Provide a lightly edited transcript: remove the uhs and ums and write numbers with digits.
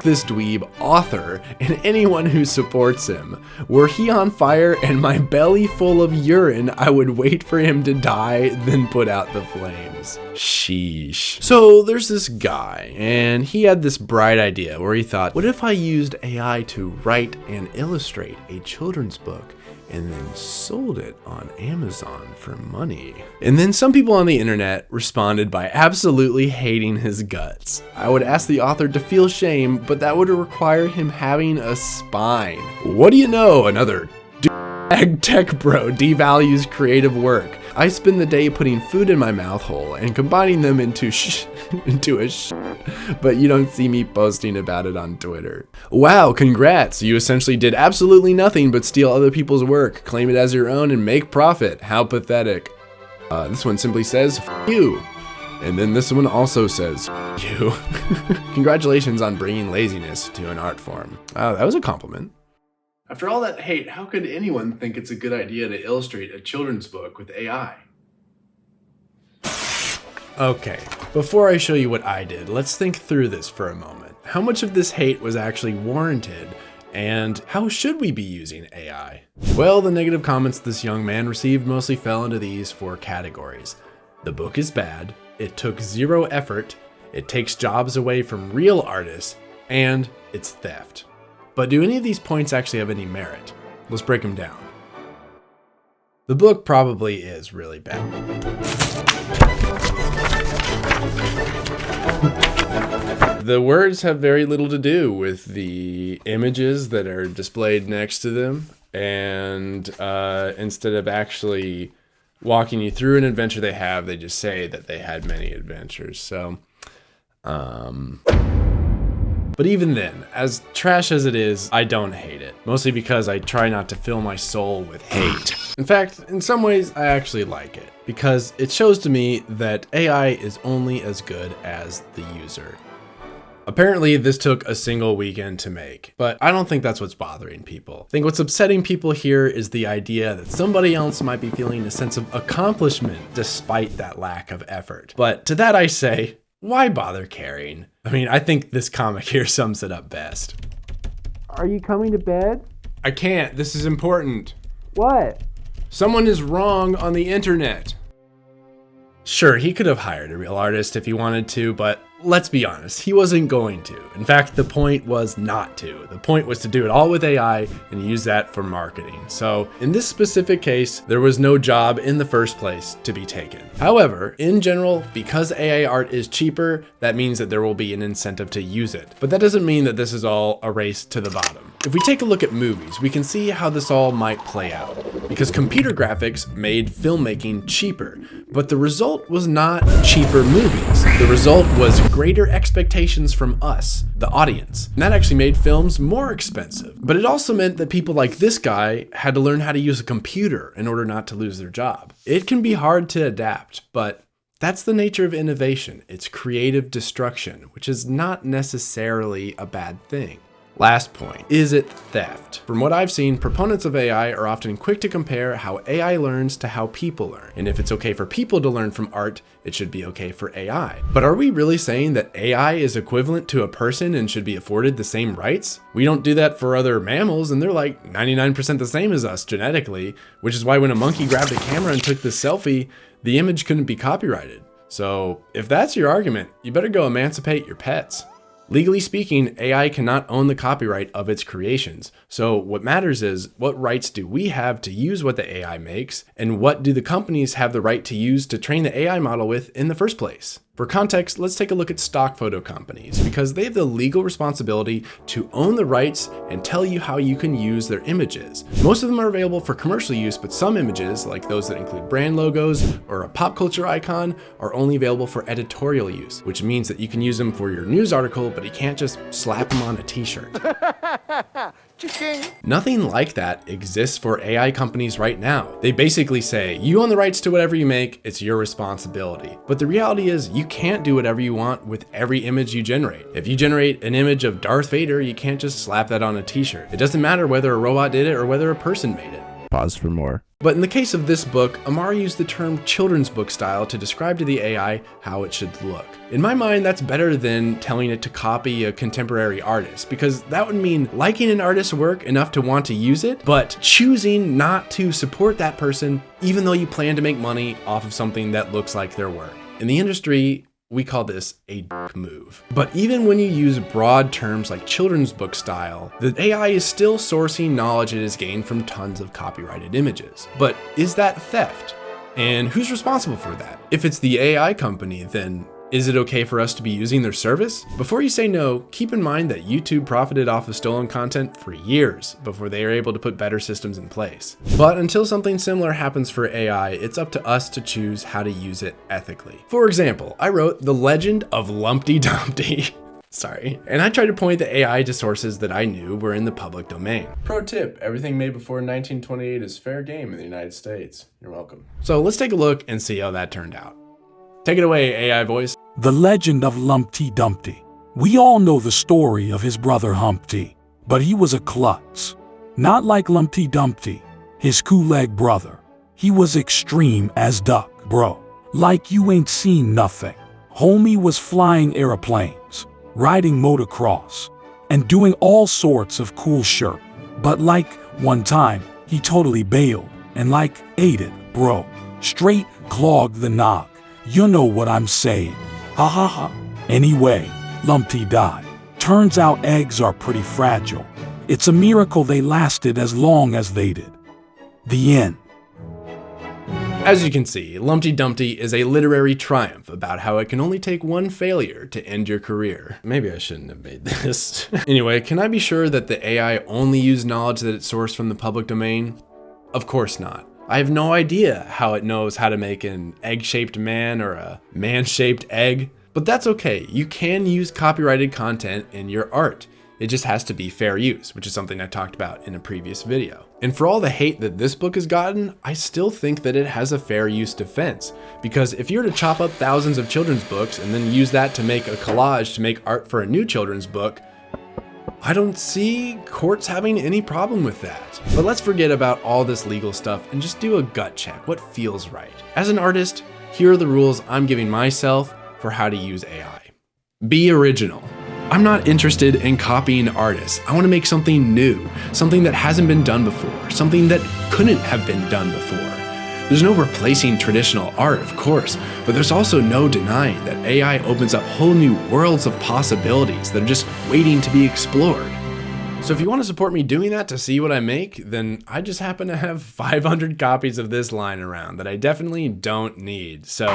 this dweeb, author, and anyone who supports him. Were he on fire and my belly full of urine, I would wait for him to die, then put out the flames. Sheesh. So there's this guy, and he had this bright idea where he thought, what if I used AI to write and illustrate a children's book and then sold it on Amazon for money? And then some people on the internet responded by absolutely hating his guts. I would ask the author to feel shame, but that would require him having a spine. What do you know? Another tech bro devalues creative work. I spend the day putting food in my mouth hole and combining them into but you don't see me posting about it on Twitter. Wow, congrats. You essentially did absolutely nothing but steal other people's work, claim it as your own, and make profit. How pathetic. This one simply says, F you. And then this one also says, F you. Congratulations on bringing laziness to an art form. That was a compliment. After all that hate, how could anyone think it's a good idea to illustrate a children's book with AI? Okay, before I show you what I did, let's think through this for a moment. How much of this hate was actually warranted, and how should we be using AI? Well, the negative comments this young man received mostly fell into these 4 categories. The book is bad, it took 0 effort, it takes jobs away from real artists, and it's theft. But do any of these points actually have any merit? Let's break them down. The book probably is really bad. The words have very little to do with the images that are displayed next to them, and instead of actually walking you through an adventure they just say that they had many adventures. So, but even then, as trash as it is, I don't hate it. Mostly because I try not to fill my soul with hate. In fact, in some ways, I actually like it, because it shows to me that AI is only as good as the user. Apparently, this took a single weekend to make, but I don't think that's what's bothering people. I think what's upsetting people here is the idea that somebody else might be feeling a sense of accomplishment despite that lack of effort. But to that I say, why bother caring? I mean, I think this comic here sums it up best. Are you coming to bed? I can't. This is important. What? Someone is wrong on the internet. Sure, he could have hired a real artist if he wanted to, but let's be honest, he wasn't going to. In fact, the point was not to. The point was to do it all with AI and use that for marketing. So in this specific case, there was no job in the first place to be taken. However, in general, because AI art is cheaper, that means that there will be an incentive to use it. But that doesn't mean that this is all a race to the bottom. If we take a look at movies, we can see how this all might play out. Because computer graphics made filmmaking cheaper, but the result was not cheaper movies. The result was greater expectations from us, the audience. And that actually made films more expensive. But it also meant that people like this guy had to learn how to use a computer in order not to lose their job. It can be hard to adapt, but that's the nature of innovation. It's creative destruction, which is not necessarily a bad thing. Last point, is it theft? From what I've seen, proponents of AI are often quick to compare how AI learns to how people learn. And if it's okay for people to learn from art, it should be okay for AI. But are we really saying that AI is equivalent to a person and should be afforded the same rights? We don't do that for other mammals, and they're like 99% the same as us genetically, which is why when a monkey grabbed a camera and took this selfie, the image couldn't be copyrighted. So if that's your argument, you better go emancipate your pets. Legally speaking, AI cannot own the copyright of its creations. So what matters is, what rights do we have to use what the AI makes, and what do the companies have the right to use to train the AI model with in the first place? For context, let's take a look at stock photo companies, because they have the legal responsibility to own the rights and tell you how you can use their images. Most of them are available for commercial use, but some images, like those that include brand logos or a pop culture icon, are only available for editorial use, which means that you can use them for your news article, but you can't just slap them on a t-shirt. Nothing like that exists for AI companies right now. They basically say, you own the rights to whatever you make, it's your responsibility. But the reality is, you can't do whatever you want with every image you generate. If you generate an image of Darth Vader, you can't just slap that on a t-shirt. It doesn't matter whether a robot did it or whether a person made it. Pause for more. But in the case of this book, Amar used the term children's book style to describe to the AI how it should look. In my mind, that's better than telling it to copy a contemporary artist, because that would mean liking an artist's work enough to want to use it, but choosing not to support that person even though you plan to make money off of something that looks like their work. In the industry, we call this a dick move. But even when you use broad terms like children's book style, the AI is still sourcing knowledge it has gained from tons of copyrighted images. But is that theft? And who's responsible for that? If it's the AI company, then is it okay for us to be using their service? Before you say no, keep in mind that YouTube profited off of stolen content for years before they were able to put better systems in place. But until something similar happens for AI, it's up to us to choose how to use it ethically. For example, I wrote The Legend of Lumpty Dumpty. Sorry. And I tried to point the AI to sources that I knew were in the public domain. Pro tip, everything made before 1928 is fair game in the United States. You're welcome. So let's take a look and see how that turned out. Take it away, AI voice. The Legend of Lumpty Dumpty. We all know the story of his brother Humpty, but he was a klutz. Not like Lumpty Dumpty, his Kool-Aid brother. He was extreme as duck, bro. Like you ain't seen nothing. Homie was flying airplanes, riding motocross, and doing all sorts of cool shit. But like, one time, he totally bailed and like, ate it, bro. Straight clogged the nog. You know what I'm saying. Ha ha ha. Anyway, Lumpty died. Turns out eggs are pretty fragile. It's a miracle they lasted as long as they did. The end. As you can see, Lumpty Dumpty is a literary triumph about how it can only take one failure to end your career. Maybe I shouldn't have made this. Anyway, can I be sure that the AI only used knowledge that it sourced from the public domain? Of course not. I have no idea how it knows how to make an egg-shaped man or a man-shaped egg, but that's okay. You can use copyrighted content in your art. It just has to be fair use, which is something I talked about in a previous video. And for all the hate that this book has gotten, I still think that it has a fair use defense. Because if you were to chop up thousands of children's books and then use that to make a collage to make art for a new children's book, I don't see courts having any problem with that. But let's forget about all this legal stuff and just do a gut check, what feels right. As an artist, here are the rules I'm giving myself for how to use AI. Be original. I'm not interested in copying artists. I want to make something new, something that hasn't been done before, something that couldn't have been done before. There's no replacing traditional art, of course, but there's also no denying that AI opens up whole new worlds of possibilities that are just waiting to be explored. So if you want to support me doing that to see what I make, then I just happen to have 500 copies of this lying around that I definitely don't need. So